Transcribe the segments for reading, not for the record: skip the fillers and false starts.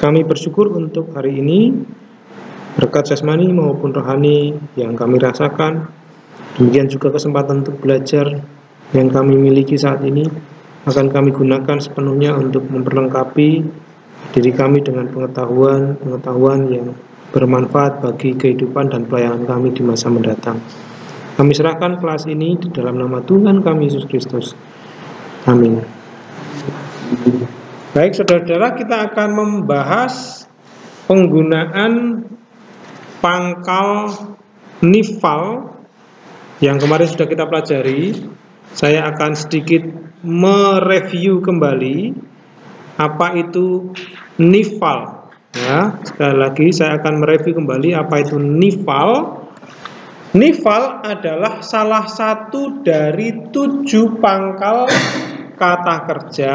Kami bersyukur untuk hari ini, berkat jasmani maupun rohani yang kami rasakan. Demikian juga kesempatan untuk belajar yang kami miliki saat ini akan kami gunakan sepenuhnya untuk memperlengkapi diri kami dengan pengetahuan yang bermanfaat bagi kehidupan dan pelayanan kami di masa mendatang. Kami serahkan kelas ini di dalam nama Tuhan kami Yesus Kristus. Amin. Baik, saudara-saudara, kita akan membahas penggunaan pangkal nifal yang kemarin sudah kita pelajari. Saya akan sedikit mereview kembali apa itu nifal. Ya, sekali lagi saya akan mereview kembali apa itu nifal. Nifal adalah salah satu dari 7 pangkal kata kerja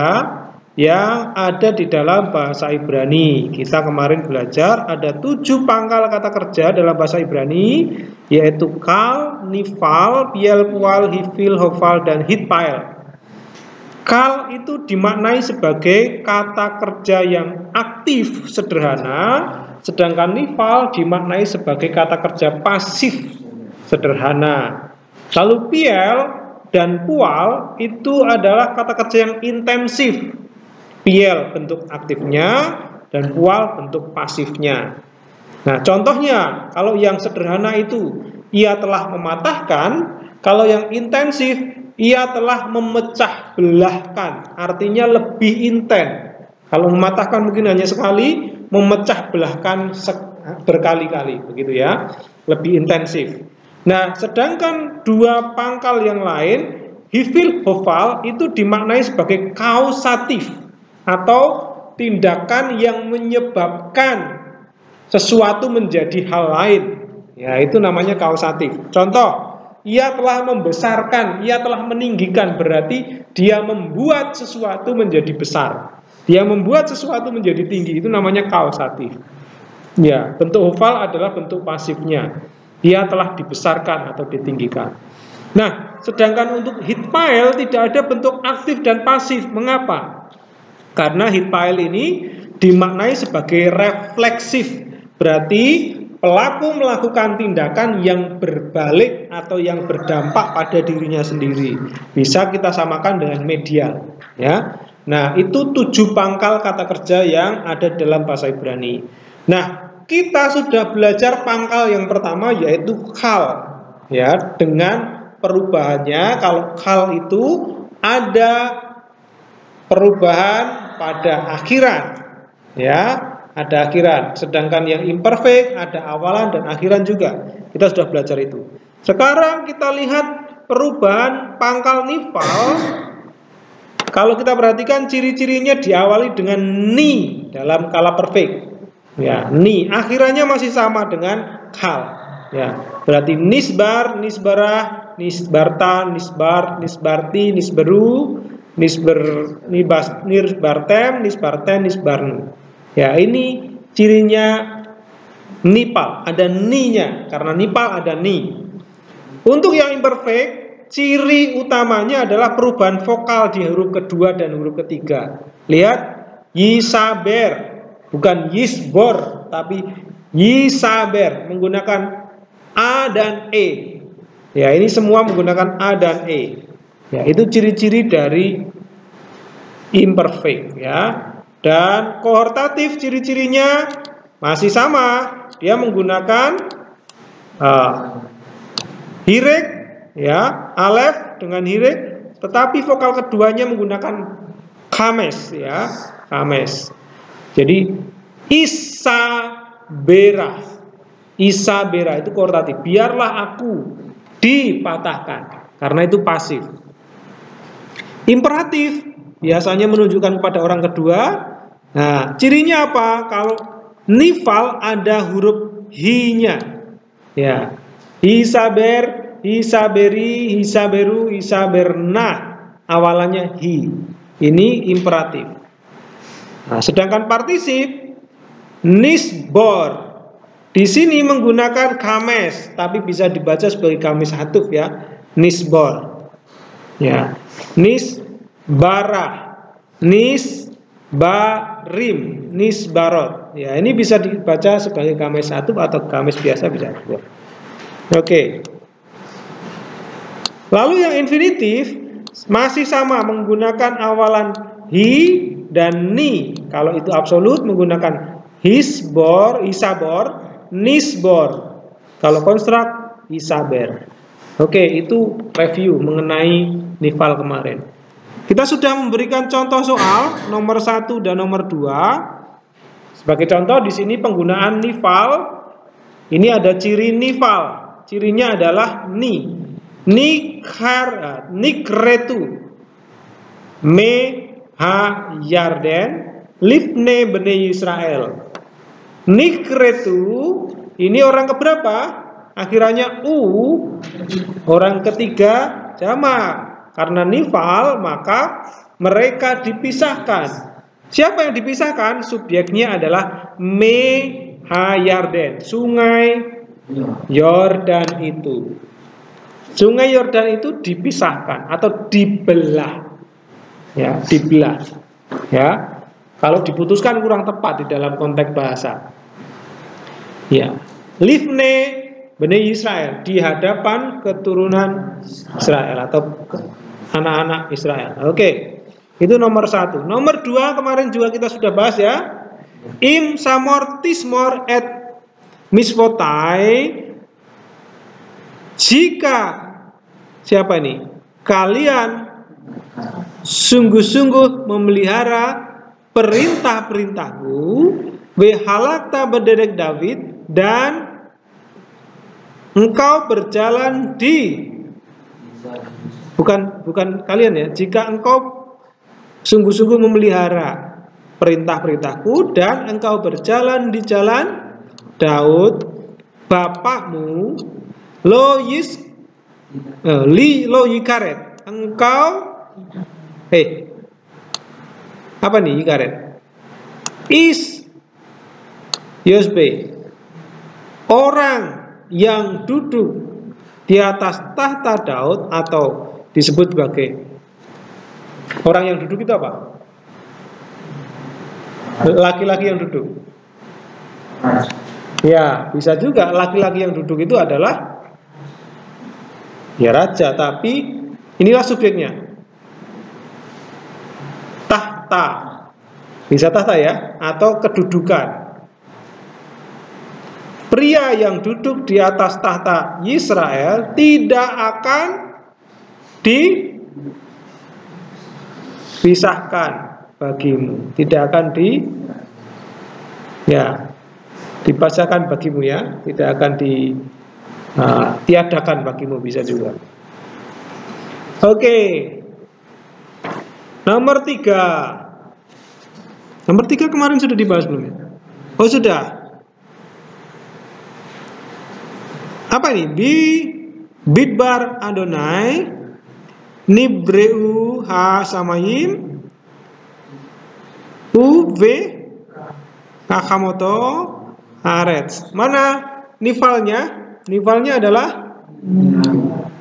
yang ada di dalam bahasa Ibrani. Kita kemarin belajar ada 7 pangkal kata kerja dalam bahasa Ibrani, yaitu kal, nifal, piel, pual, hifil, hofal, dan hitpael. Kal itu dimaknai sebagai kata kerja yang aktif sederhana, sedangkan nifal dimaknai sebagai kata kerja pasif sederhana. Lalu piel dan pual itu adalah kata kerja yang intensif. Piel bentuk aktifnya dan pual bentuk pasifnya. Nah, contohnya kalau yang sederhana itu ia telah mematahkan, kalau yang intensif ia telah memecah belahkan, artinya lebih intens. Kalau mematahkan mungkin hanya sekali, memecah belahkan berkali-kali, begitu ya, lebih intensif. Nah, sedangkan 2 pangkal yang lain, hifil, hofal, itu dimaknai sebagai kausatif atau tindakan yang menyebabkan sesuatu menjadi hal lain. Ya, itu namanya kausatif. Contoh, ia telah membesarkan, ia telah meninggikan, berarti dia membuat sesuatu menjadi besar. Dia membuat sesuatu menjadi tinggi, itu namanya kausatif. Ya, bentuk hofal adalah bentuk pasifnya. Dia telah dibesarkan atau ditinggikan. Nah, sedangkan untuk hitpael tidak ada bentuk aktif dan pasif. Mengapa? Karena hitpael ini dimaknai sebagai refleksif. Berarti pelaku melakukan tindakan yang berbalik atau yang berdampak pada dirinya sendiri. Bisa kita samakan dengan medial, ya. Nah, itu 7 pangkal kata kerja yang ada dalam bahasa Ibrani. Nah, kita sudah belajar pangkal yang pertama, yaitu kal, ya, dengan perubahannya. Kalau kal itu ada perubahan pada akhiran, ya, ada akhiran. Sedangkan yang imperfect ada awalan dan akhiran juga. Kita sudah belajar itu. Sekarang kita lihat perubahan pangkal nifal. Kalau kita perhatikan ciri-cirinya diawali dengan ni dalam kala perfect. Ya, ni akhirannya masih sama dengan kal. Ya, berarti nisbar, nisbarah, nisbarta, nisbar, nisbarti, nisberu, nisbartem, nisbarten, nisbarnu. Ya, ini cirinya nipal, ada ni-nya, karena nipal ada ni. Untuk yang imperfect, ciri utamanya adalah perubahan vokal di huruf kedua dan huruf ketiga. Lihat, yisaber, bukan yisbor, tapi yisaber, menggunakan a dan e. Ya, ini semua menggunakan a dan e. Ya, itu ciri-ciri dari imperfect, ya. Dan kohortatif ciri-cirinya masih sama. Dia menggunakan hirek, ya, alef dengan hirek, tetapi vokal keduanya menggunakan kames, ya, kames. Jadi isabera, isabera itu kohortatif. Biarlah aku dipatahkan, karena itu pasif. Imperatif biasanya menunjukkan kepada orang kedua. Nah, cirinya apa? Kalau nifal ada huruf hi-nya. Ya. Hisaber, hisaberi, hisaberu, hisaberna. Awalannya hi. Ini imperatif. Nah, sedangkan partisip nisbor di sini menggunakan kames, tapi bisa dibaca sebagai kamis hatuf, ya. Nisbor. Ya. Nisbarah, nisbarim, nisbarot. Ya, ini bisa dibaca sebagai gamis satu atau gamis biasa bisa dua. Oke. Lalu yang infinitif masih sama menggunakan awalan hi dan ni. Kalau itu absolut menggunakan hisbor, isabor, nisbor. Kalau konstruk isaber. Oke, itu review mengenai nifal kemarin. Kita sudah memberikan contoh soal nomor 1 dan nomor 2. Sebagai contoh di sini penggunaan nifal. Ini ada ciri nifal. Cirinya adalah ni. Nikretu me ha yarden lifne bene Israel. Nikretu ini orang keberapa? Akhirannya u, orang ketiga jamak. Karena nifal maka mereka dipisahkan. Siapa yang dipisahkan? Subjeknya adalah me ha yarden, sungai Yordan itu. Sungai Yordan itu dipisahkan atau dibelah. Ya, dibelah. Ya. Kalau diputuskan kurang tepat di dalam konteks bahasa. Ya. Lifne Bani Israel, di hadapan keturunan Israel atau anak-anak Israel. Oke, itu nomor 1. Nomor 2 kemarin juga kita sudah bahas ya. Im samor tismor et misvotai. Jika siapa ini? Kalian sungguh-sungguh memelihara perintah-perintahku, wehalakta berdedek David, dan engkau berjalan di bukan kalian ya. Jika engkau sungguh-sungguh memelihara perintah-perintahku dan engkau berjalan di jalan Daud bapakmu, lo yikaret, engkau apa nih yikaret? Is Yosbe, orang yang duduk di atas tahta Daud, atau disebut sebagai orang yang duduk itu apa? Laki-laki yang duduk. Ya, bisa juga laki-laki yang duduk itu adalah ya raja, tapi inilah subjeknya. Tahta. Bisa tahta ya, atau kedudukan. Pria yang duduk di atas tahta Israel tidak akan dipisahkan bagimu, tidak akan dipisahkan bagimu ya, tidak akan ditiadakan bagimu, bisa juga. Oke. Nomor 3. Nomor 3 kemarin sudah dibahas belum ya? Oh sudah. Apa ini? Bidbar Adonai Nibreu ha samayim uve Hakamoto Haaretz. Mana nifalnya? Nifalnya adalah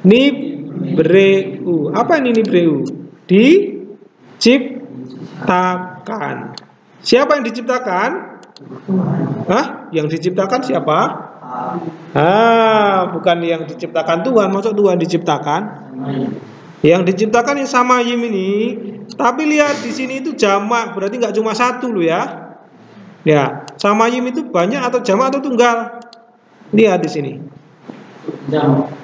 Nibreu. Apa ini Nibreu? Diciptakan. Siapa yang diciptakan? Yang diciptakan siapa? Bukan yang diciptakan Tuhan. Maksud Tuhan diciptakan? Yang diciptakan yang samayim ini. Tapi lihat di sini itu jamak, berarti nggak cuma satu loh ya. Ya, samayim itu banyak atau jamak atau tunggal? Lihat di sini. Jamak.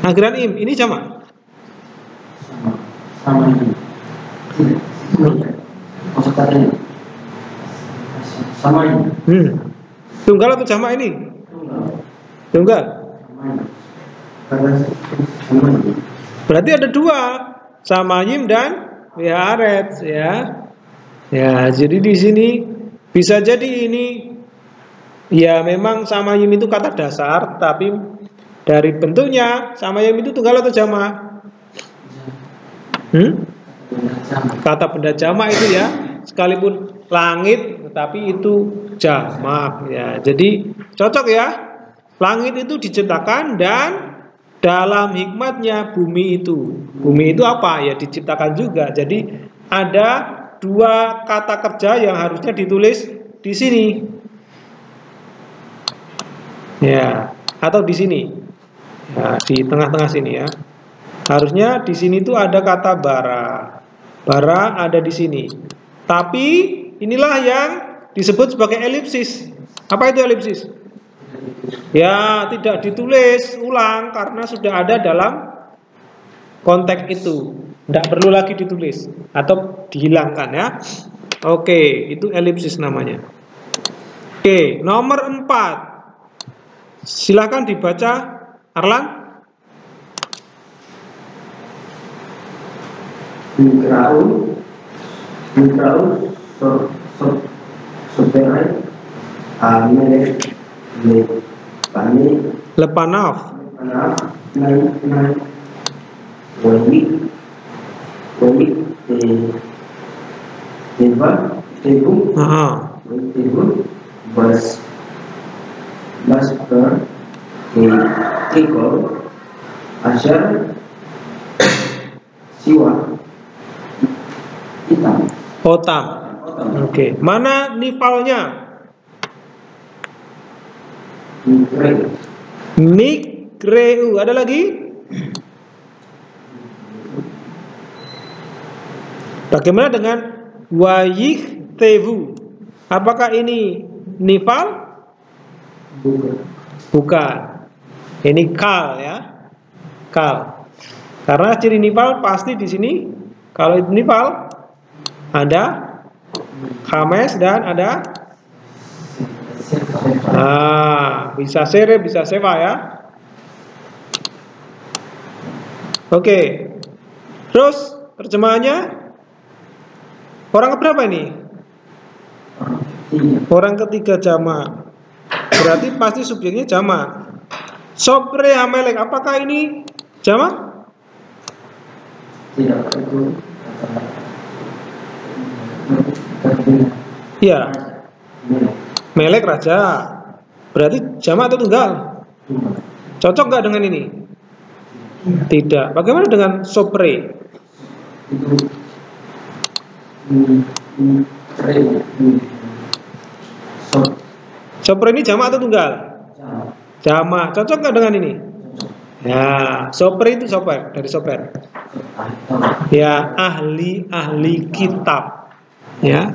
Akhiran im ini jamak. Samayim. Samayim. Tunggal atau jamak ini? Tunggal. Berarti ada dua, samayim dan Haaretz ya. Ya, jadi di sini bisa jadi ini ya memang samayim itu kata dasar, tapi dari bentuknya samayim itu tunggal atau jamak? Kata benda jamak itu ya, sekalipun langit tetapi itu jamak ya. Jadi cocok ya. Langit itu diciptakan dan dalam hikmatnya bumi itu. Bumi itu apa? Ya diciptakan juga. Jadi ada dua kata kerja yang harusnya ditulis di sini. Ya, atau di sini. Ya, di tengah-tengah sini ya. Harusnya di sini tuh ada kata bara. Bara ada di sini. Tapi inilah yang disebut sebagai elipsis. Apa itu elipsis? Ya, tidak ditulis ulang karena sudah ada dalam konteks itu. Tidak perlu lagi ditulis atau dihilangkan ya. Oke, itu elipsis namanya. Oke, nomor 4. Silakan dibaca, Arlan. Mikrau soperai Lepanov. Otam. Oke, mana nifalnya? Nikreu. Ada lagi? Bagaimana dengan wayih tevu? Apakah ini nifal? Bukan. Ini kal ya. Kal. Karena ciri nifal pasti di sini. Kalau itu nifal ada khames dan ada bisa sere, bisa sewa ya. Oke. Terus terjemahannya orang keberapa ini? Orang ketiga jamak. Berarti pasti subjeknya jamak. Sopre hamelek, apakah ini jamak? Tidak, itu Iya. Melek raja. Berarti jamak atau tunggal? Cocok nggak dengan ini? Tidak. Bagaimana dengan sopre? Sopre ini jamak atau tunggal? Jamak. Cocok nggak dengan ini? Ya, sopre itu soper, dari soper. Ya, ahli kitab. Ya.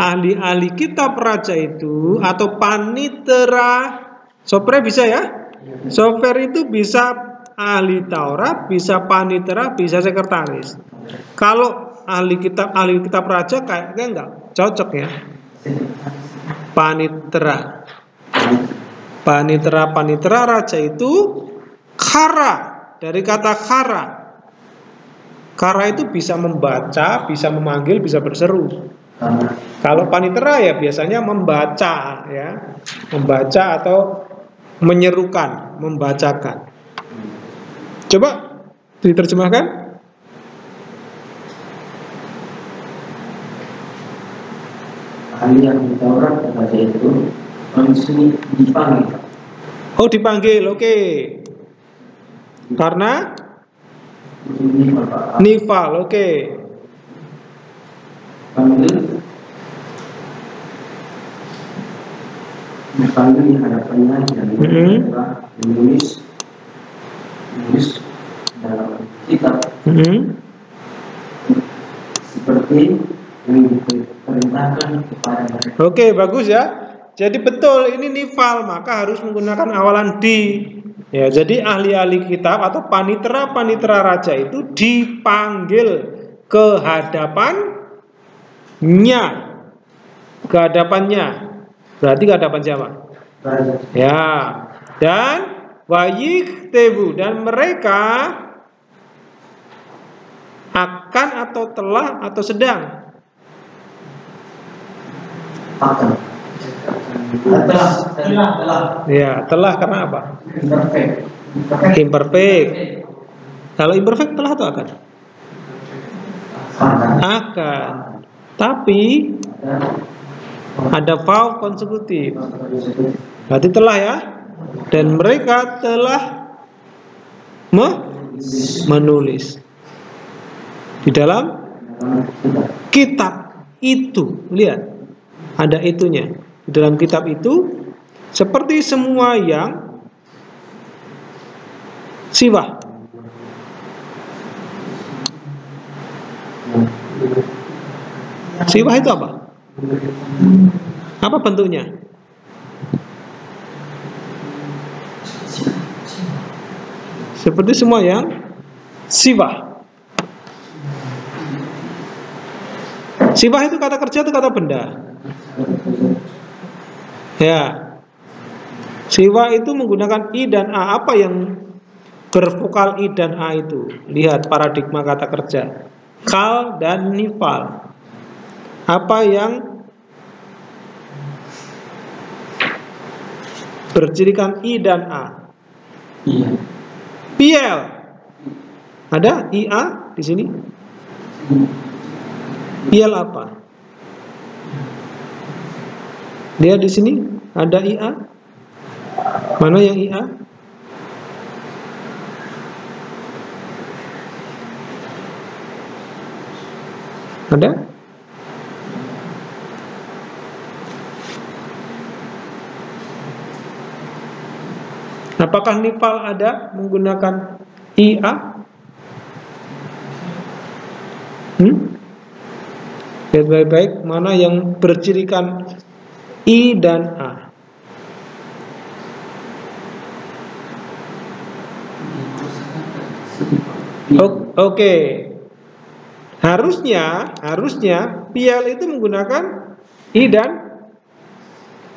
Ahli kitab raja itu atau panitera. Sopre bisa ya? Soper itu bisa ahli Taurat, bisa panitera, bisa sekretaris. Kalau ahli kitab raja kayaknya enggak cocok ya. Panitera raja itu khara, dari kata khara. Khara itu bisa membaca, bisa memanggil, bisa berseru. Kalau panitera ya biasanya membaca ya. Membaca atau menyerukan, membacakan. Coba diterjemahkan. ahli yang Taurat kata itu manusia dipanggil. Oh, dipanggil, oke. Karena nifal, oke. Dipanggil di hadapannya dan menulis dalam kitab seperti yang diperintahkan kepada mereka. Oke, bagus ya. Jadi betul ini nifal, maka harus menggunakan awalan di. Ya, jadi ahli-ahli kitab atau panitera raja itu dipanggil ke hadapannya. Berarti ke hadapan siapa? Ya. Dan wayik tebu, dan mereka akan atau telah atau sedang. Telah. Ya, telah karena apa? Imperfect. Kalau imperfect telah atau akan? Akan. Tapi ada verb konsekutif. Berarti telah ya. Dan mereka telah menulis di dalam Kitab itu, lihat, ada itunya. Di dalam kitab itu, seperti semua yang siwah. Siwah itu apa? Apa bentuknya? Seperti semua yang siwah. Siwah itu kata kerja atau kata benda? Ya. Siwah itu menggunakan I dan A. Apa yang bervokal I dan A itu? Lihat paradigma kata kerja. Kal dan nifal. Apa yang bercirikan I dan A? Iya. Piel. Ada IA di sini? Piel apa? Dia di sini ada IA? Mana yang IA? Ada? Apakah nifal ada menggunakan IA? Lihat baik-baik mana yang bercirikan I dan A. Oke. Harusnya pial itu menggunakan I dan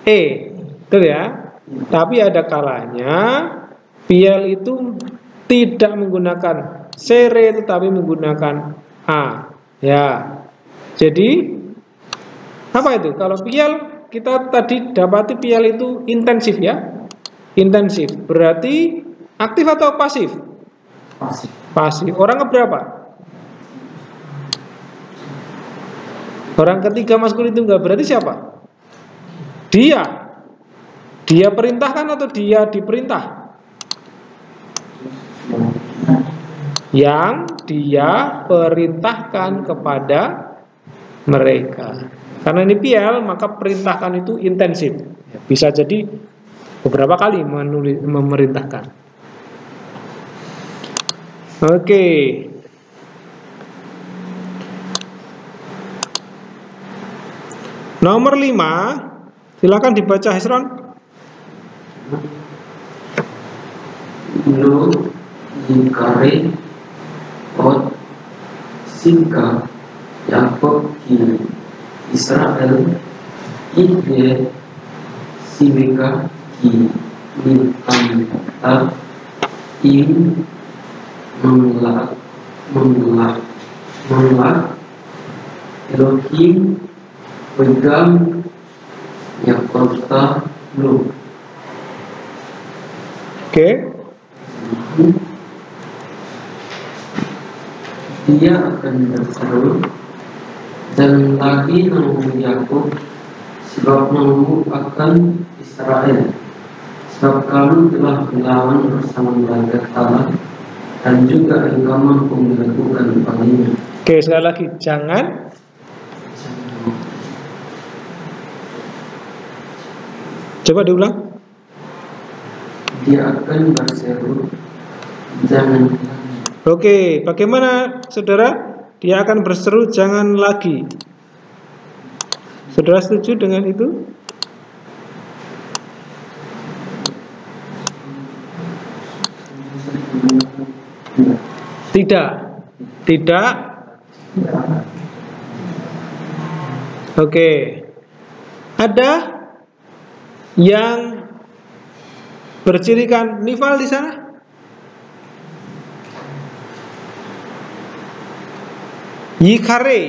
E. Betul ya? Tapi ada kalanya pial itu tidak menggunakan sere tetapi menggunakan A. Ya. Jadi apa itu? Kalau pial kita tadi dapati pial itu intensif ya. Intensif. Berarti aktif atau pasif? Pasif. Pasif. Orang keberapa? Orang ketiga maskulin tunggal. Berarti siapa? Dia. Dia perintahkan atau dia diperintah? Yang dia perintahkan kepada mereka. Karena ini pial, maka perintahkan itu intensif. Bisa jadi beberapa kali memerintahkan. Oke. Nomor 5, silakan dibaca Hesron. Lo Yikare Ot Sinka Yakob Ki Israel Ide Sibeka Ki Nitanta In Mengelak Elohim Pegang Yakorta Lo. Oke. Dia akan berseru dan lagi namamu Yakub, sebab namamu akan Israel, sebab kamu telah melawan bersama malaikat Allah dan juga engkau mampu melakukan baginya. Oke, sekali lagi jangan. Coba diulang. Dia akan berseru, jangan. Oke, bagaimana saudara? Dia akan berseru jangan lagi. Saudara setuju dengan itu? Tidak. Tidak. Oke. Ada yang bercirikan nifal di sana? Yikare.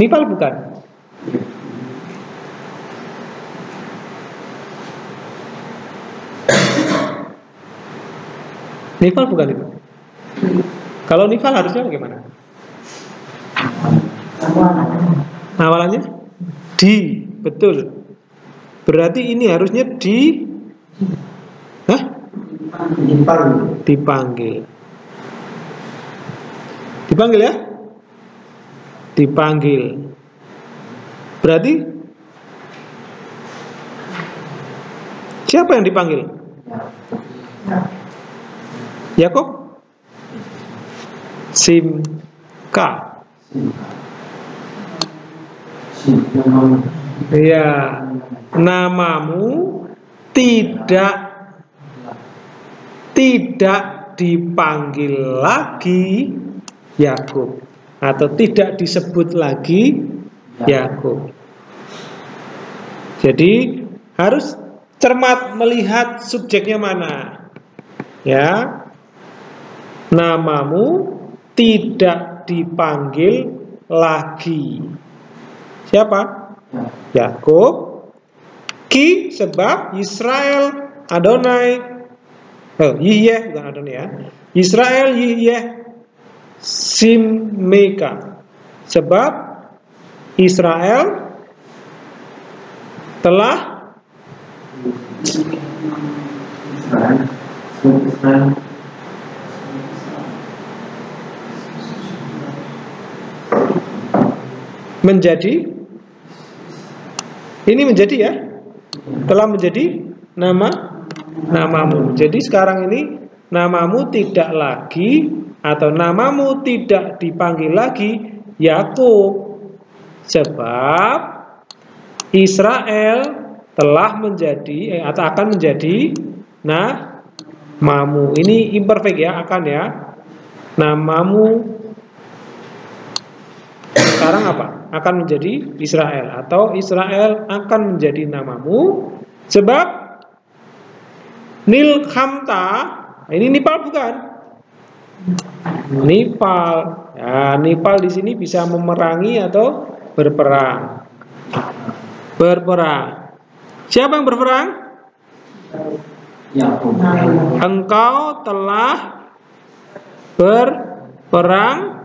Nifal bukan? Nifal bukan itu. Kalau nifal harusnya bagaimana? Awalannya di, betul. Berarti ini harusnya di, dipanggil. Dipanggil ya? dipanggil. Berarti siapa yang dipanggil? Yakub? Simka. Iya, namamu tidak dipanggil lagi Yakub, atau tidak disebut lagi Yakub. Jadi harus cermat melihat subjeknya mana. Ya, namamu tidak dipanggil lagi. Siapa? Yakub. Ki sebab Israel Adonai. Yihyeh bukan Adonai ya. Israel Yihyeh Simeka. Sebab Israel telah menjadi, ini menjadi ya, telah menjadi namamu. Jadi sekarang ini namamu tidak lagi, atau namamu tidak dipanggil lagi Yakub, sebab Israel telah menjadi atau akan menjadi namamu. Ini imperfect ya, akan ya. Namamu sekarang apa? Akan menjadi Israel, atau Israel akan menjadi namamu, sebab nilkhamta, ini nipal bukan? Nipal. Ya, nipal di sini bisa memerangi atau berperang. Berperang. Siapa yang berperang? Engkau telah berperang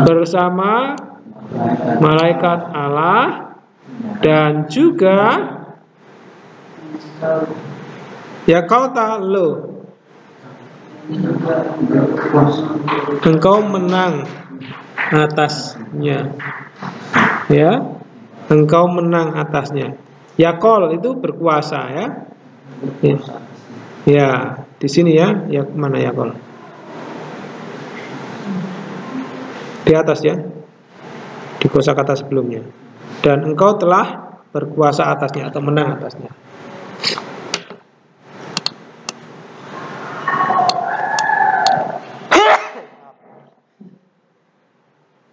bersama malaikat Allah, dan juga ya kau tak lo, engkau menang atasnya. Ya, engkau menang atasnya. Yakol itu berkuasa ya. Ya, di sini ya. Ya mana Yakol? Di atas ya, di kosakata sebelumnya. Dan engkau telah berkuasa atasnya atau menang atasnya.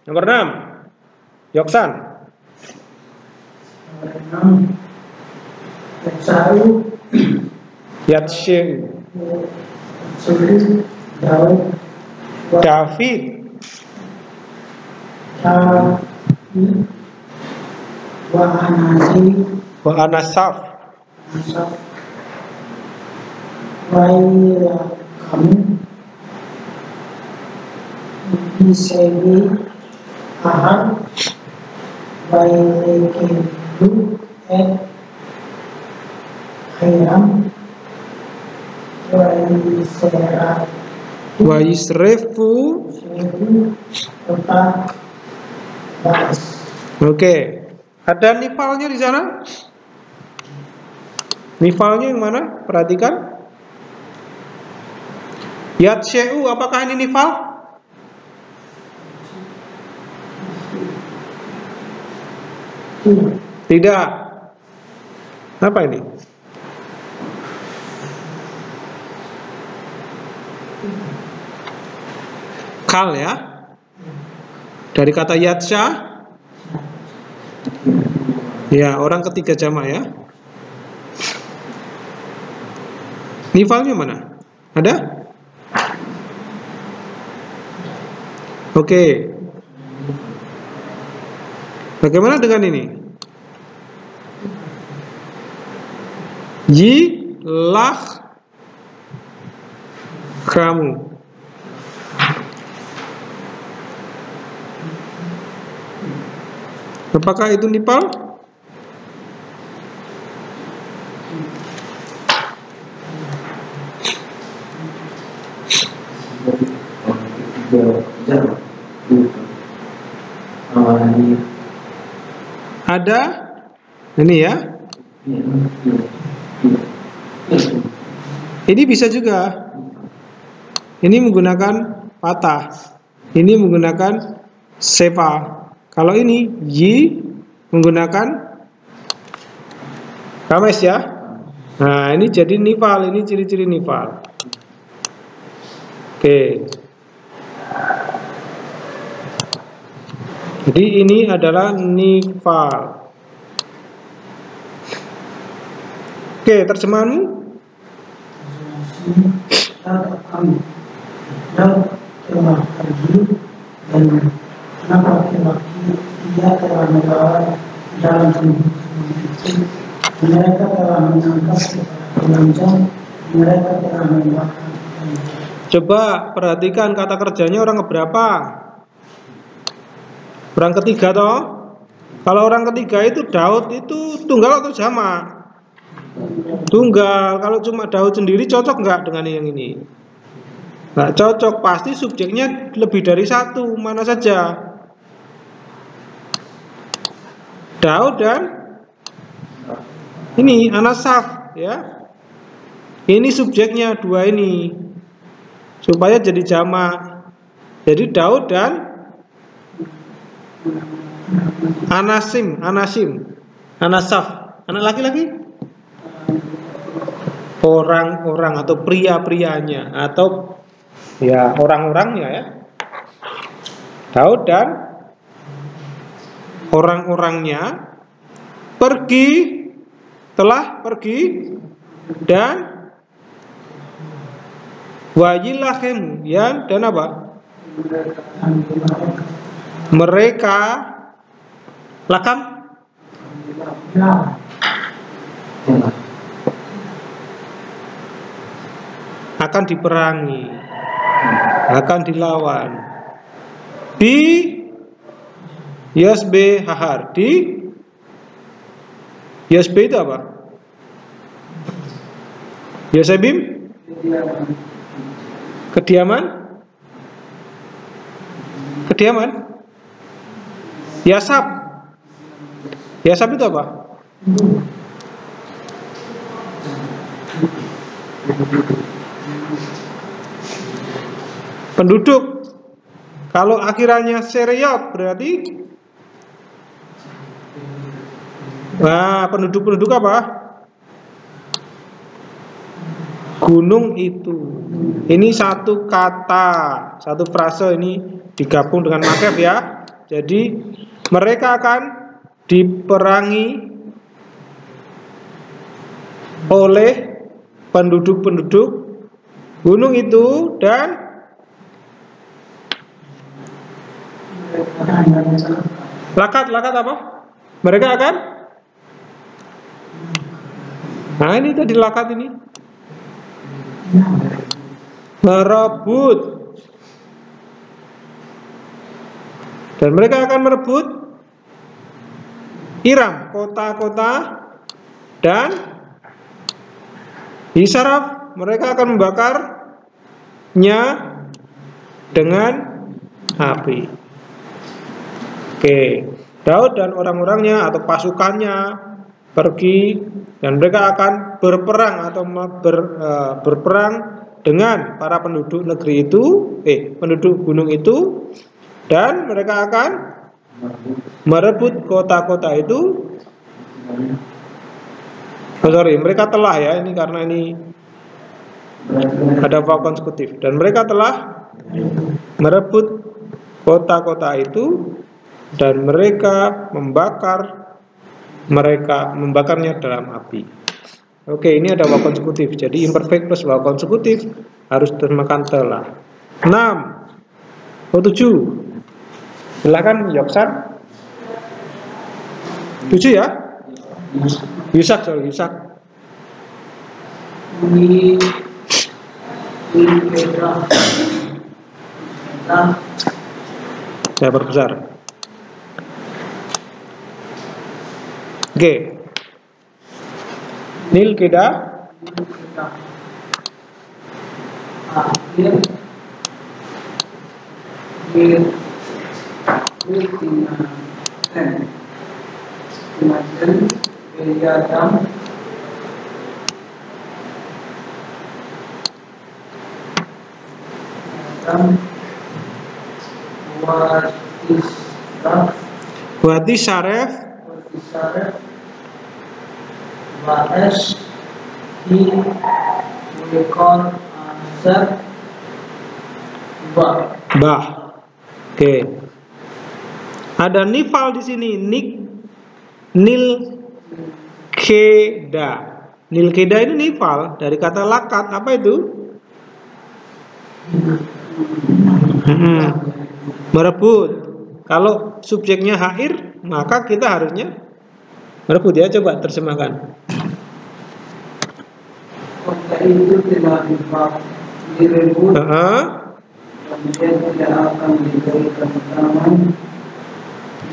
Nomor 6, Yoksan. Yatshe. David. Wa Anasaf. Kamu Isebi Ahad Bailekedu Hiram Wa Yisrefu. Oke, ada nifalnya di sana. Nifalnya yang mana? Perhatikan. Yatshe'u, apakah ini nifal? Tidak. Apa ini? Kal ya. Dari kata yatsha. Ya, orang ketiga jamak ya. Nifalnya mana? Ada? Oke. Bagaimana dengan ini? Yilah kamu. Apakah itu nipal? awalnya. Ada ini ya. Ini bisa juga. Ini menggunakan patah. Ini menggunakan sepa. Kalau ini yi menggunakan kames ya. Nah, ini jadi nifal. Ini ciri-ciri nifal. Oke. Jadi ini adalah nifal. Oke, terjemahanmu? Dan telah pergi dan anak laki-laki dia telah membawa dalam tubuh itu. Mereka telah menangkap pelanjang, mereka telah membakar. Coba perhatikan kata kerjanya orang keberapa? Orang ketiga toh? Kalau orang ketiga itu Daud itu tunggal atau jamak? Tunggal. Kalau cuma Daud sendiri cocok nggak dengan yang ini? Nggak cocok. Pasti subjeknya lebih dari satu. Mana saja? Daud dan ini Anasaf ya. Ini subjeknya dua ini supaya jadi jamak. Jadi Daud dan Anasim, Anasaf, anak laki-laki, orang-orang atau pria-prianya atau ya orang-orangnya ya. Daud dan orang-orangnya telah pergi dan wajilahemu ya, dan apa? Mereka lakam akan diperangi, akan dilawan di Yasbe Hahar. Di Yasbe itu apa? Yosebim? Kediaman? Yasab. Yasab itu apa? Penduduk. Kalau akhirannya Sereyot berarti penduduk apa? Gunung itu. Ini satu kata, satu frase ini digabung dengan makef ya. Jadi mereka akan diperangi oleh penduduk-penduduk gunung itu dan lakat apa? Mereka akan ini tadi lakat ini merebut, dan mereka akan merebut Iram, kota-kota, dan Hisaraf, mereka akan membakarnya dengan api. Oke, Daud dan orang-orangnya atau pasukannya pergi dan mereka akan berperang atau berperang dengan para penduduk negeri itu, penduduk gunung itu, dan mereka akan merebut kota-kota itu. Mereka telah ya, ini karena ini ada verb konsekutif, dan mereka telah merebut kota-kota itu dan mereka membakarnya dalam api. Oke, ini ada verb konsekutif. Jadi imperfect plus verb konsekutif harus termakan telah. 6. 7. Silakan Yoksan. 7 ya. Yusak. Saya perbesar. Oke. Nil keda. Tinaten Beyadam Wati Syaref Baes Hi Wekon Azar Bah. Oke. Ada nifal di sini, nil keda. Nil keda ini nifal dari kata lakat. Apa itu? Merebut. Kalau subjeknya hair, maka kita harusnya merebut ya. Coba terjemahkan. kota itu telah direbut dan dia tidak akan diberikan tangan,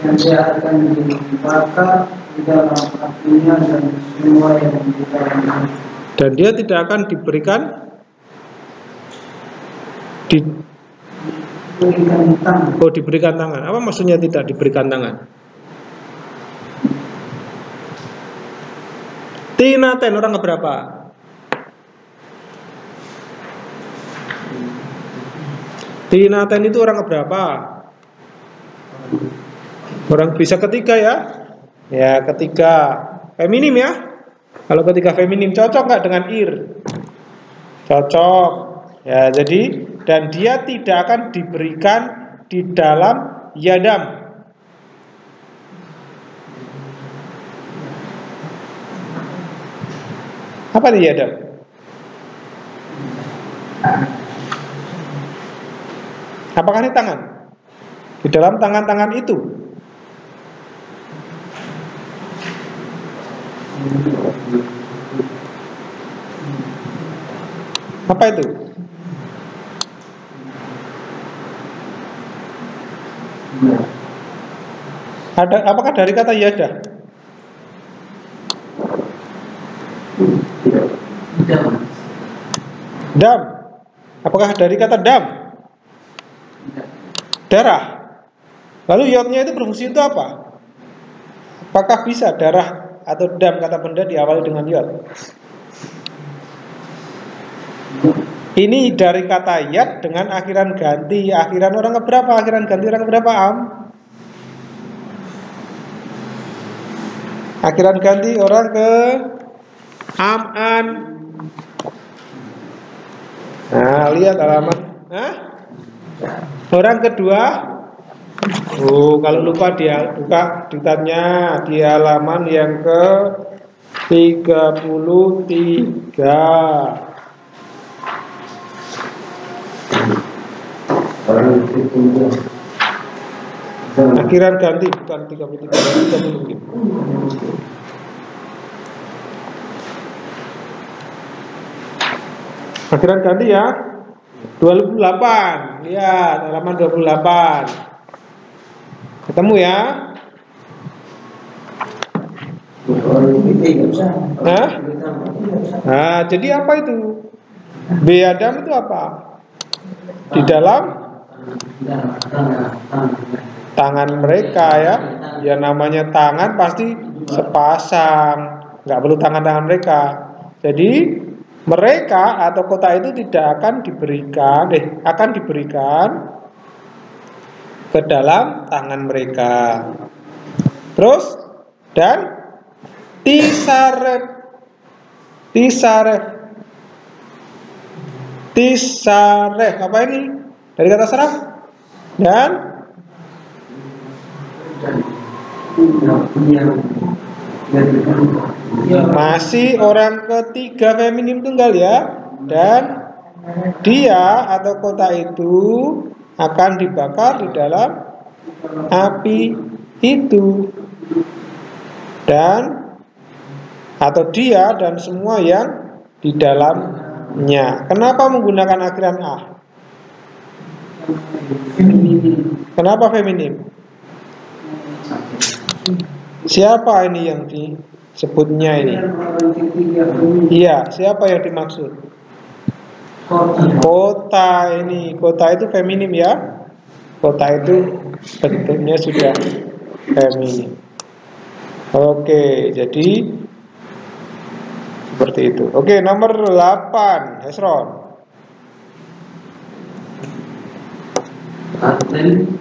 dan dia akan dibakar di dalam apinya dan semua yang di dalamnya. Dan dia tidak akan diberikan Berikan tangan. diberikan tangan. Apa maksudnya tidak diberikan tangan? Tinaten orang keberapa? Tinaten itu orang keberapa? Orang bisa ketiga ya? Ya ketiga. Feminim ya? Kalau ketiga feminim cocok nggak dengan ir? Cocok. Ya jadi dan dia tidak akan diberikan di dalam yadam. Apa itu yadam? Apakah ini tangan? Di dalam tangan-tangan itu. Apa itu? Apakah dari kata yada? Dam. Apakah dari kata dam? Darah. Lalu yodnya itu berfungsi untuk apa? Apakah bisa darah atau dam kata benda diawali dengan yod? Ini dari kata yad dengan akhiran ganti. Akhiran orang keberapa? Akhiran ganti orang keberapa, Am? Akhiran ganti orang ke am-an. Nah, lihat halaman. Hah? Orang kedua. Kalau lupa dia buka ditanya di halaman yang ke 33. Akhiran ganti bukan 33 mungkin. Akhiran ganti ya 28. Lihat halaman 28. Ketemu ya? Hah? Nah, jadi apa itu? Beadam itu apa? Di dalam tangan mereka ya. Ya namanya tangan pasti sepasang, nggak perlu tangan-tangan mereka. Jadi mereka atau kota itu tidak akan diberikan ke dalam tangan mereka. Terus dan tisaref apa ini? Dari kata saraf dan masih orang ketiga feminim tunggal ya. Dan dia atau kota itu akan dibakar di dalam api itu. Dan atau dia dan semua yang di dalamnya. Kenapa menggunakan akhiran a? Kenapa feminim? Siapa ini yang disebutnya ini? Iya, siapa yang dimaksud? Kota ini, kota itu feminim ya. Kota itu bentuknya sudah feminin. Oke, jadi seperti itu. Oke, nomor 8, Hesron. Aten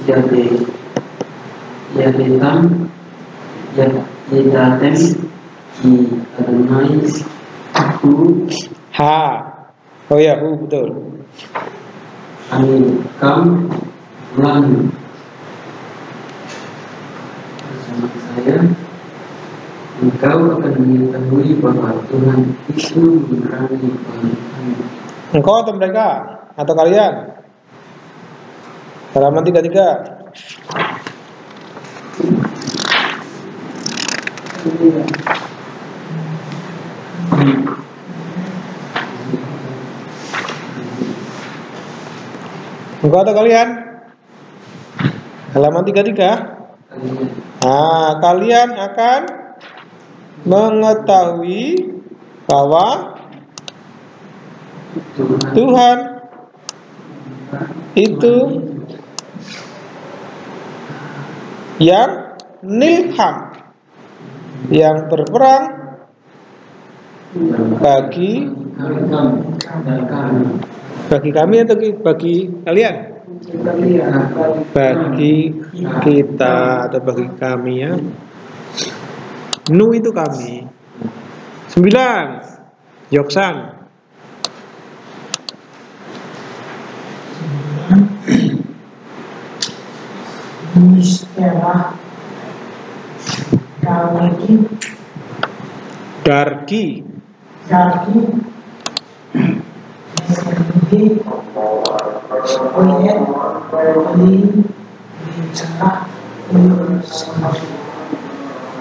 jadi hitam Yedatem di Adonai Hu Ha. Oh ya, Hu betul. Amin Kam Lan bersama saya, engkau akan mengetahui bahwa Tuhan itu menerangi kami. Engkau atau mereka? Atau kalian? Halaman 33. Engkau atau kalian? Halaman 33. Nah, kalian akan mengetahui bahwa Tuhan itu yang nilham, yang berperang bagi kami atau bagi kalian? Bagi kita atau bagi kami ya. Nu itu kami. 9. Yoksan. Istilah Dargi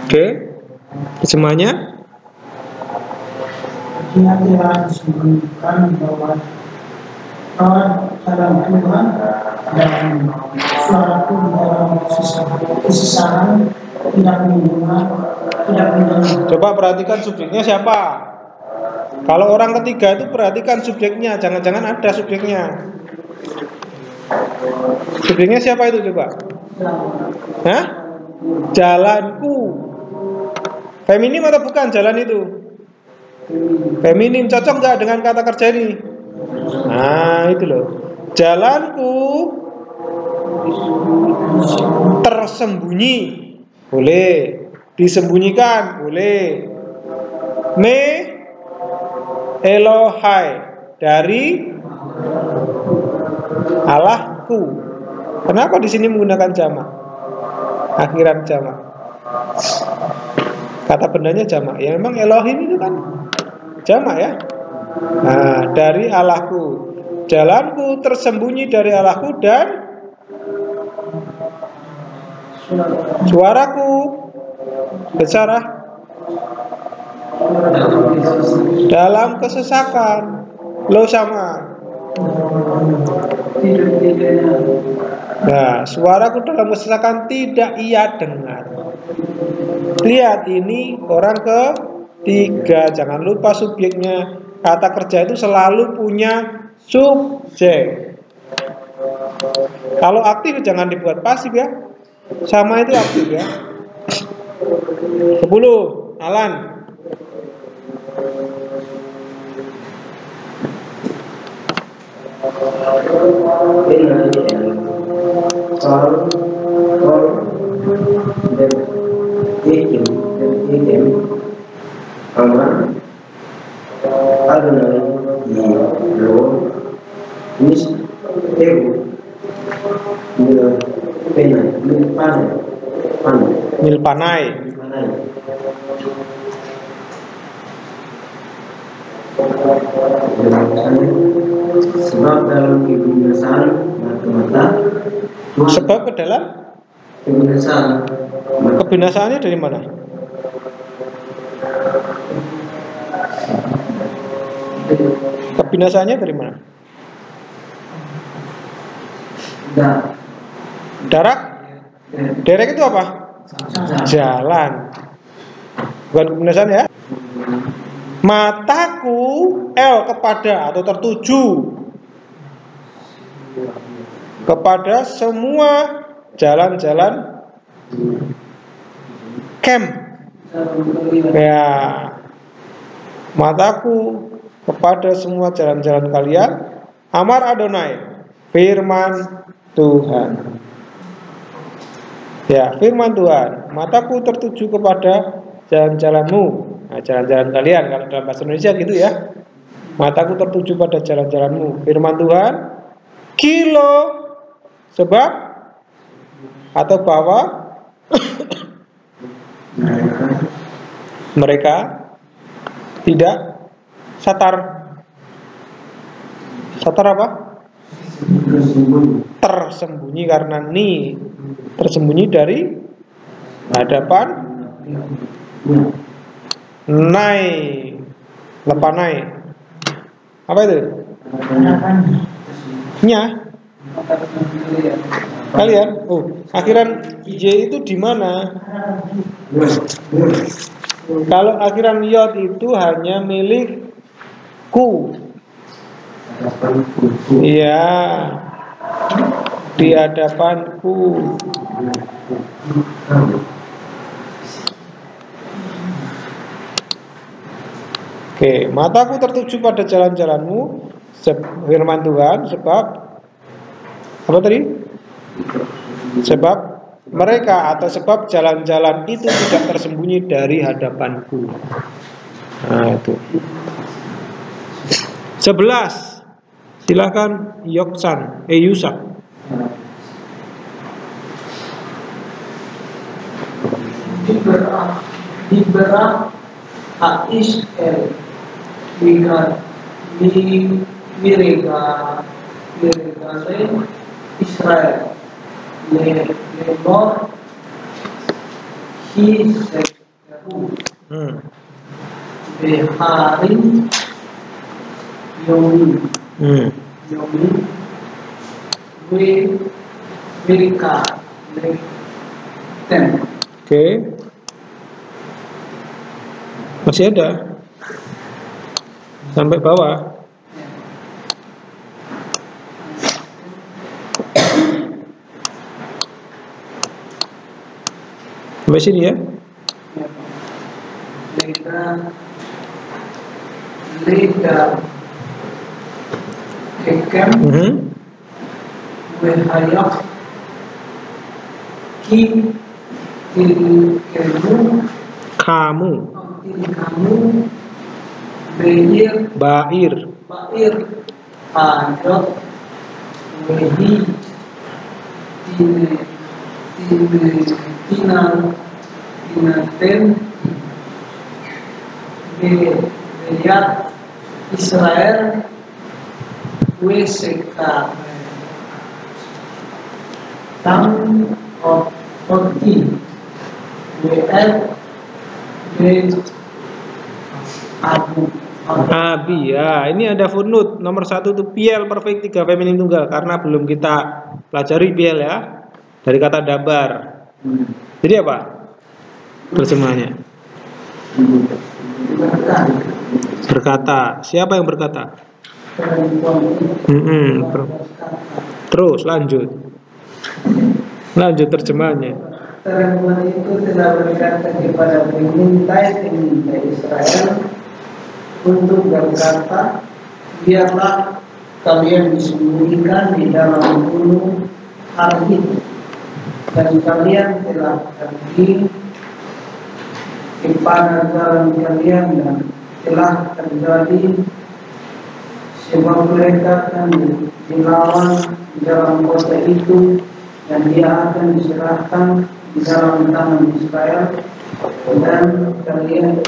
Oke, semuanya. Dia telah disebutkan bahwa dalam Tuhan dan suaraku dalam kesesaran tidak mendengar. Coba perhatikan subjeknya siapa. Kalau orang ketiga itu perhatikan subjeknya, jangan-jangan ada subjeknya. Subjeknya siapa itu coba? Hah? Jalanku. Feminim atau bukan jalan itu? Feminim, cocok nggak dengan kata kerja ini? Nah itu loh. Jalanku tersembunyi, boleh. Disembunyikan, boleh. Me Elohai, dari Allahku. Kenapa di sini menggunakan jamak? Akhiran jamak. Kata bendanya jamak. Ya memang Elohim itu kan jamak ya. Nah, dari Allahku. Jalanku tersembunyi dari Allahku dan suaraku besar dalam kesesakan. Lo sama. Nah, suaraku dalam kesesakan tidak ia dengar. Lihat ini orang ketiga. Jangan lupa subjeknya. Kata kerja itu selalu punya subjek. Kalau aktif jangan dibuat pasif ya. Sama itu aktif ya. 10. Alan. Milpanai. Sebab dalam kebinasaan mata-mata. Sebab ke dalam kebinasaan. Kebinasaannya dari mana? Kebinasaannya dari mana? Darak? Derek itu apa? Jalan. Bukan kebinasaan ya. Mataku kepada atau tertuju kepada semua jalan-jalan camp. Ya, mataku kepada semua jalan-jalan kalian. Amar Adonai, firman Tuhan. Ya, firman Tuhan, mataku tertuju kepada jalan-jalanmu. Nah, jalan-jalan kalian kalau dalam bahasa Indonesia gitu ya. Mataku tertuju pada jalan-jalanmu. Firman Tuhan, kilo, sebab atau bahwa mereka tidak satar. Satar apa? Tersembunyi karena tersembunyi dari hadapan lepanai. Apa itu? Nya kalian. Akhiran Y itu di mana? Kalau akhiran yod itu hanya milik ku. Iya, di hadapanku. Oke, mataku tertuju pada jalan-jalanmu, firman Tuhan, sebab apa tadi? Sebab mereka atau sebab jalan-jalan itu tidak tersembunyi dari hadapanku. Nah, itu. 11. Silakan Yusak. Diberah Israel mereka Israel lemor hiseru beharin yomi mereka ten. Oke. Masih ada sampai bawah. Sampai sini ya. Leda Kekem Wehayak kamu Bair Adot Wehi Tinaten Beyat Israel Weseka Tam Oti WF Abi ya, ini ada footnote nomor 1 itu piel perfect 3 feminim tunggal karena belum kita pelajari piel ya dari kata dabar. Jadi apa terjemahannya? Berkata. Siapa yang berkata? Terus lanjut terjemahannya. Perempuan itu telah berkata kepada pengintai Israel untuk berkata, biarlah kalian disembunyikan di dalam gunung Harhit, dan kalian telah pergi kepada jalan kalian dan telah terjadi sebab mereka akan dilawan di dalam kota itu dan dia akan diserahkan di dalam tangan Israel dan kalian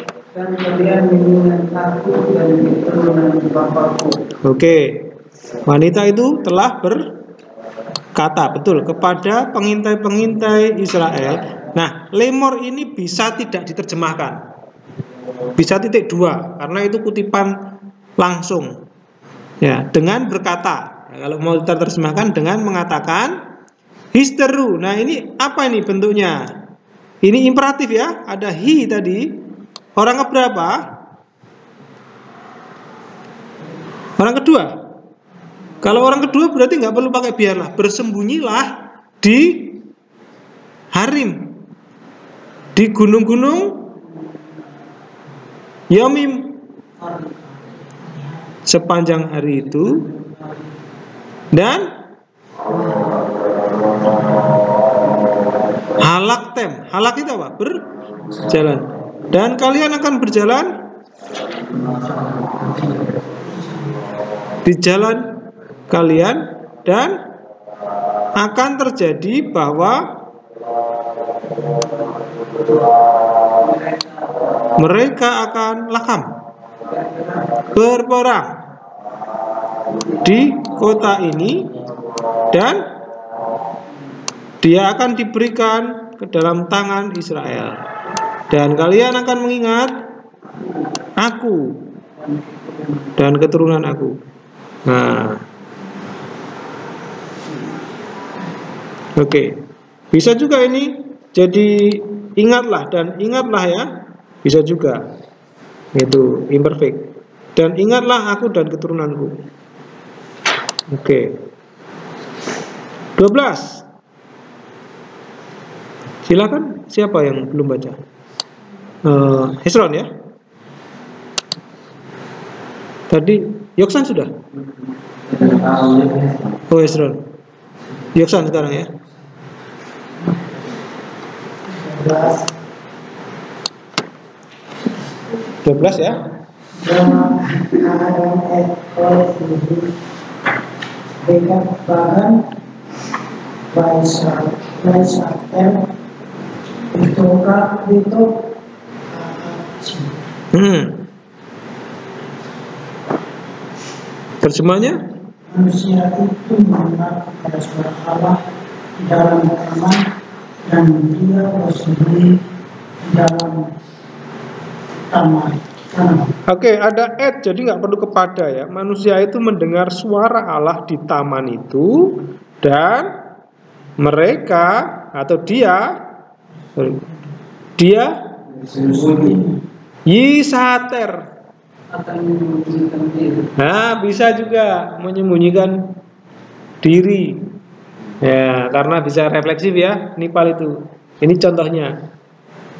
mengingat aku dan keturunan bapakku. Oke, wanita itu telah berkata betul kepada pengintai-pengintai Israel. Nah, lemor ini bisa tidak diterjemahkan, bisa titik 2 karena itu kutipan langsung. Ya, dengan berkata. Ya, kalau mau diterjemahkan dengan mengatakan histeru. Nah, ini apa ini bentuknya? Ini imperatif ya. Ada hi tadi. Orang keberapa? Orang kedua. Kalau orang kedua berarti nggak perlu pakai biarlah, bersembunyilah di harim, di gunung-gunung Yamim sepanjang hari itu, dan halaktem, halak itu apa? Berjalan. Dan kalian akan berjalan di jalan kalian, dan akan terjadi bahwa mereka akan lakam, berperang di kota ini, dan dia akan diberikan ke dalam tangan Israel, dan kalian akan mengingat aku dan keturunan aku. Nah, oke. Bisa juga ini jadi ingatlah dan ingatlah ya, bisa juga itu imperfect, dan ingatlah aku dan keturunanku. Oke. 12. Silakan, siapa yang belum baca? Hesron ya. Tadi Yoksan sudah. Oh, Hesron. Yoksan sekarang ya. 12 ya. Terjemahnya? Manusia itu mengenal kepada suara Allah di dalam taman, dan dia bersembunyi di dalam taman. Oke, ada jadi nggak perlu kepada ya. Manusia itu mendengar suara Allah di taman itu, dan mereka atau dia yisater. Nah, bisa juga menyembunyikan diri. Ya, karena bisa refleksif ya, nipal itu. Ini contohnya.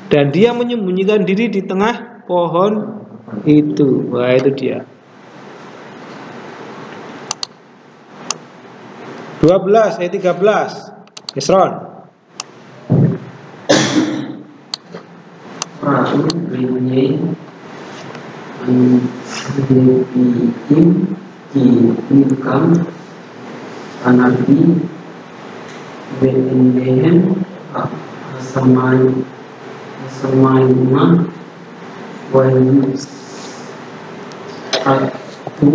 Dan dia menyembunyikan diri di tengah pohon itu. Wah, itu dia. 12 ayat 13. Hesron. Anabi Beninehen Samaima Wayus Atu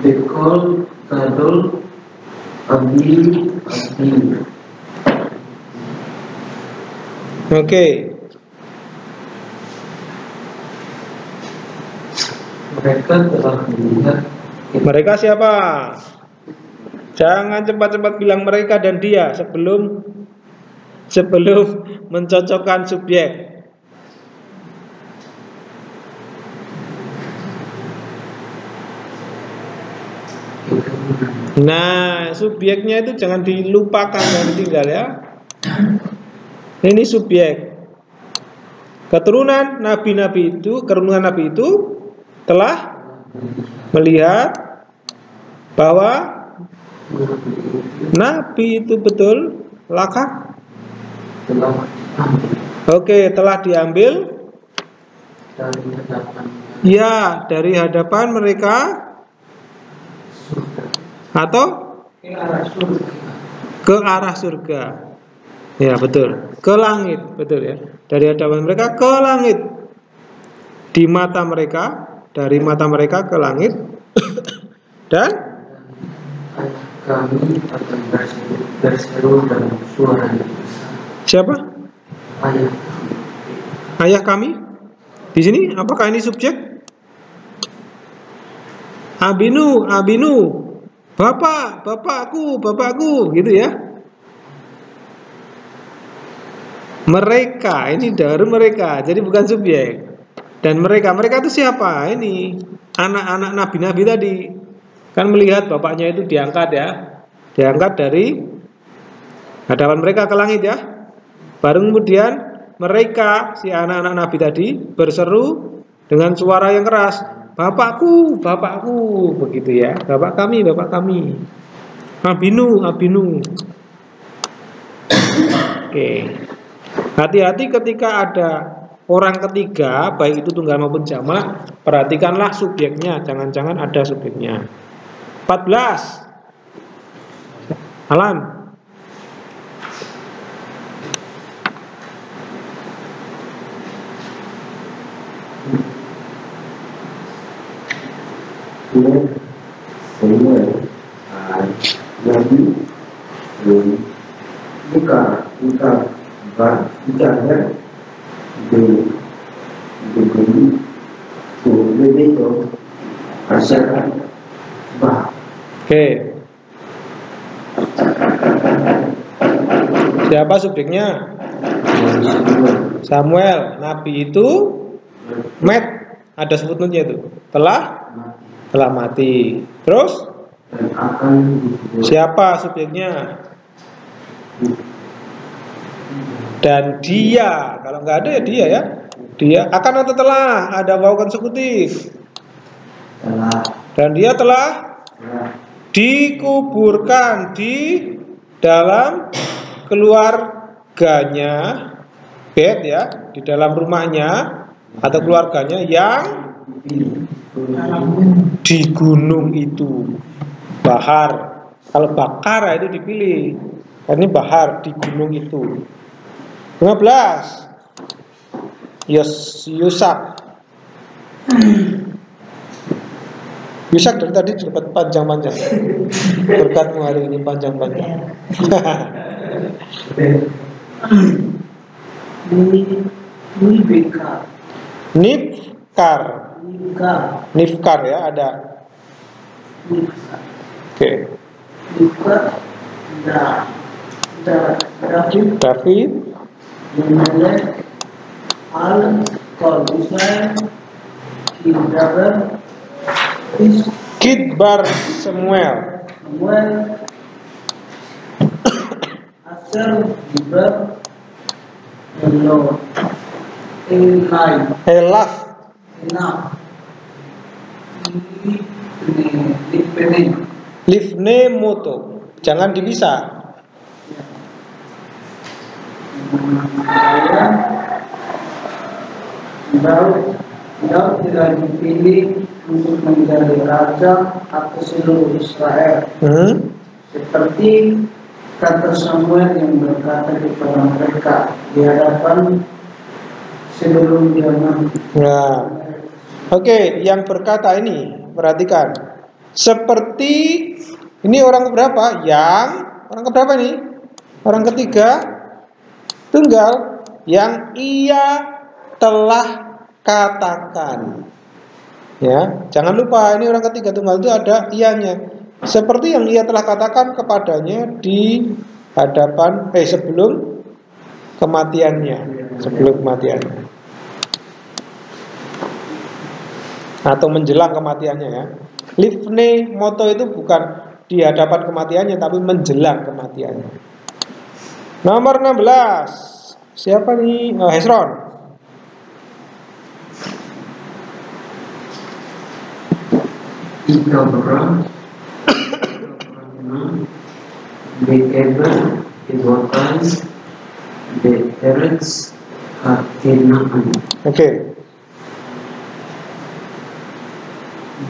Bekol Gadol Abi. Oke. Mereka telah melihat. Mereka siapa? Jangan cepat-cepat bilang mereka dan dia sebelum mencocokkan subjek. Nah, subjeknya itu jangan dilupakan, jangan ditinggal ya. Ini subjek. Keturunan nabi-nabi itu telah melihat bahwa nabi itu betul lakak. Oke, telah diambil ya dari hadapan mereka atau ke arah surga. Ya, betul. Ke langit, betul ya. Dari hadapan mereka ke langit. Di mata mereka, dari mata mereka ke langit. Dan kami akan berseru dalam suara yang besar. Siapa? Ayah. Ayah kami. Di sini apakah ini subjek? Abinu, bapakku, gitu ya. Mereka, ini dari mereka, jadi bukan subjek. Dan mereka itu siapa? Ini anak-anak nabi-nabi tadi. kan melihat bapaknya itu diangkat ya, diangkat dari hadapan mereka ke langit ya. Baru kemudian mereka, si anak-anak Nabi tadi, berseru dengan suara yang keras, "Bapakku, bapakku," begitu ya, "Bapak kami, bapak kami. Abinu, abinu." Oke. Hati-hati ketika ada orang ketiga, baik itu tunggal maupun jamak, perhatikanlah subjeknya, jangan-jangan ada subjeknya. 14. Alan. Jadi buka bicara Oke. Siapa subjeknya? Samuel. Nabi itu ada sebutnya itu. Telah mati. Terus siapa subjeknya? Dan dia, kalau nggak ada ya dia ya. Dia akan atau telah, ada wawu konsekutif. Dan dia telah dikuburkan di dalam keluarganya, bed ya, di dalam rumahnya atau keluarganya yang di gunung itu. Bahar. Kalau bakar itu dipilih. Ini bahar di gunung itu. 15. Yusak. Yusak dari tadi dapat panjang-panjang. Berkatmu hari ini panjang-panjang. Nifkar ya ada. Oke. David Kidbar Samuel Elaf Livne Moto. Jangan dipisah. Daud tidak dipilih untuk menjadi raja atas seluruh Israel. Seperti kata Samuel yang berkata kepada mereka di hadapan sebelum dia mati. Nah, oke, yang berkata ini perhatikan. Seperti ini orang keberapa? Orang keberapa ini? Orang ketiga. Tunggal yang ia telah katakan. Ya, jangan lupa ini orang ketiga tunggal itu ada ianya. Seperti yang ia telah katakan kepadanya di hadapan sebelum kematiannya, atau menjelang kematiannya ya. Livne moto itu bukan di hadapan kematiannya tapi menjelang kematiannya. Nomor 16. Siapa nih? Hezron. Abraham Bekeber Ibotan Beterets Hakinaan. Oke.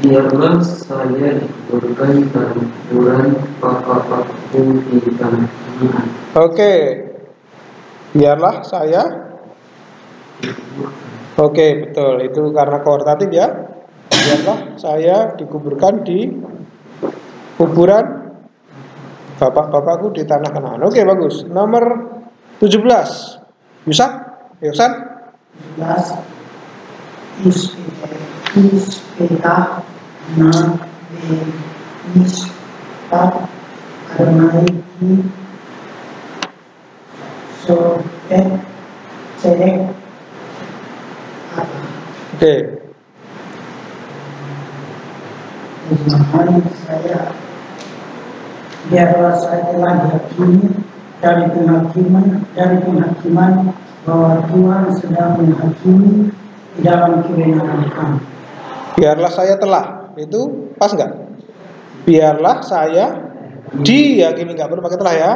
Biarlah saya dikuburkan dalam kuburan bapak-bapakku di tanah Kanaan. Oke. Biarlah saya. Oke, betul. Itu karena koordinatif ya. Biarlah saya dikuburkan di kuburan bapak-bapakku di tanah Kanaan. Oke, bagus. Nomor 17. Yusak? Yusan? 17. Ispeta na Ispat Armaiki Sotek Cek. Oke. Hai saya, biarlah saya telah dihakimi dari penghakiman bahwa Tuhan sedang menghakimi di dalam kebenaran kami. Biarlah saya telah, itu pas nggak? Biarlah saya dihakimi, nggak perlu pakai telah ya.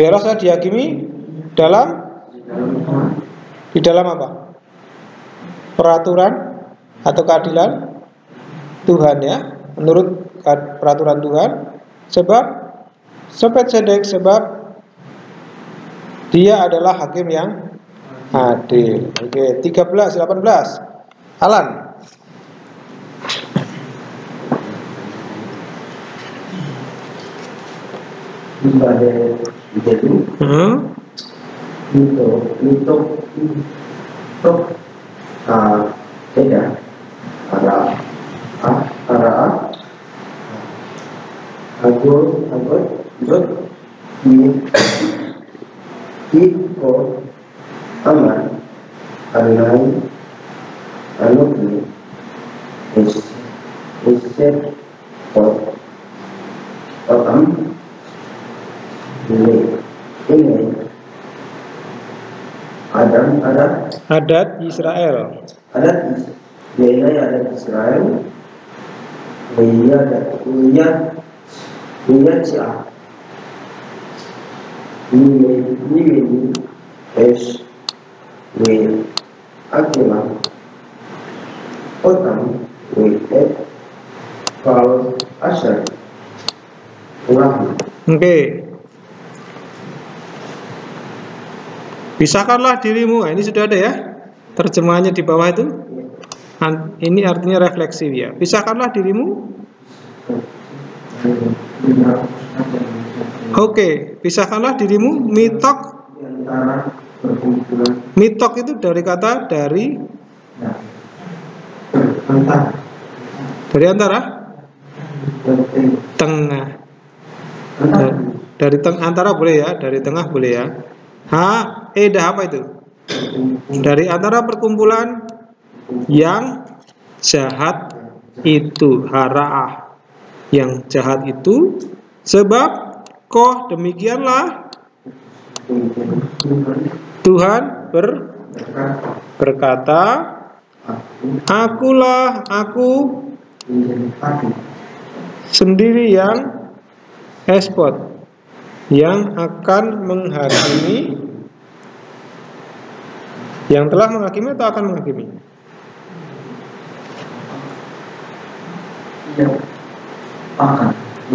Biarlah saya dihakimi di dalam apa? Peraturan atau keadilan Tuhan ya, menurut peraturan Tuhan. Sebab dia adalah hakim yang adil. Oke, 13, 18. Alan. Adat Israel. Adat Israel. Oke. Pisahkanlah dirimu. Nah, ini sudah ada ya terjemahannya di bawah itu. Ini artinya refleksi ya. Pisahkanlah dirimu. Oke, pisahkanlah dirimu. Mitok itu dari kata dari antara tengah. Dari antara boleh ya, dari tengah boleh ya. Dah apa itu? Dari antara perkumpulan yang jahat itu, hara'ah, yang jahat itu, sebab demikianlah Tuhan berkata, aku sendiri yang Espot, yang akan menghakimi, yang telah menghakimi atau akan menghakimi?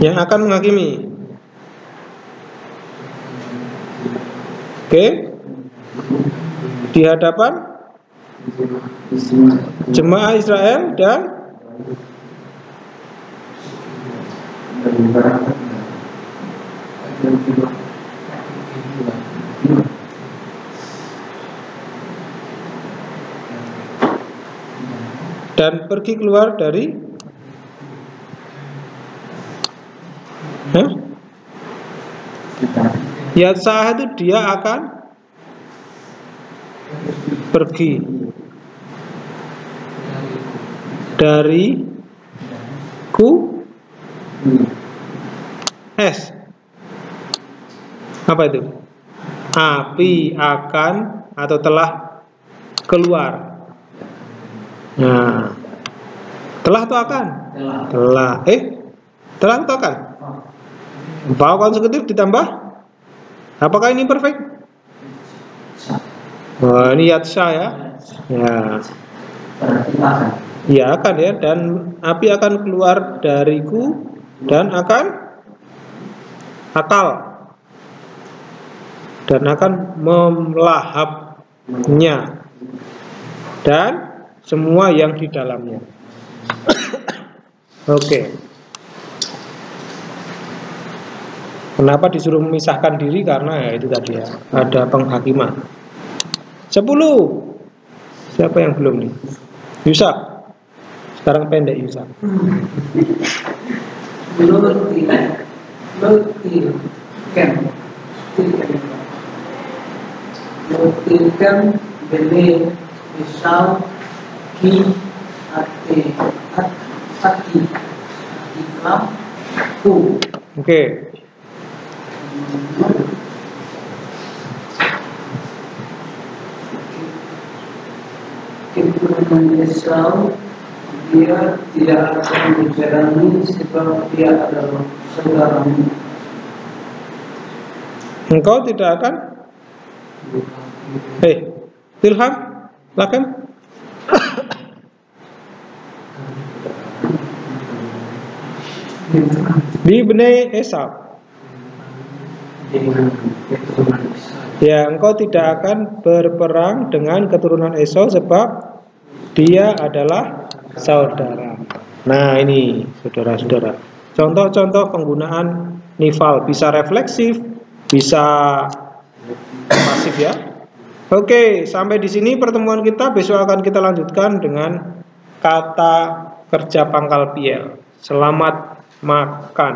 Yang akan menghakimi. Oke. Di hadapan jemaah Israel dan pergi keluar dari Yatsa'ah itu dia akan pergi dari apa itu? Api akan atau telah keluar. Nah, telah atau akan? Telah. Telah atau akan? Bahwa konsekutif ditambah. Apakah ini perfect? Ini yatsa ya. Ya akan ya. Dan api akan keluar dariku dan akan akal dan akan melahapnya dan semua yang di dalamnya. Oke. Kenapa disuruh memisahkan diri? Karena ya itu tadi ya, ada penghakiman. 10. Siapa yang belum nih? Yusak. Sekarang pendek Yusak. Lutilkan beli misal ki ati aku. Oke. Keturunan Esau, dia tidak akan dijalani sebab dia adalah saudaramu. Engkau tidak akan? Ilham, silakan. Bi Bnei Esau. Ya, engkau tidak akan berperang dengan keturunan Esau sebab dia adalah saudara. Nah, ini saudara-saudara. Contoh-contoh penggunaan nifal, bisa refleksif, bisa pasif ya. Oke, sampai di sini pertemuan kita. Besok akan kita lanjutkan dengan kata kerja pangkal piel. Selamat makan.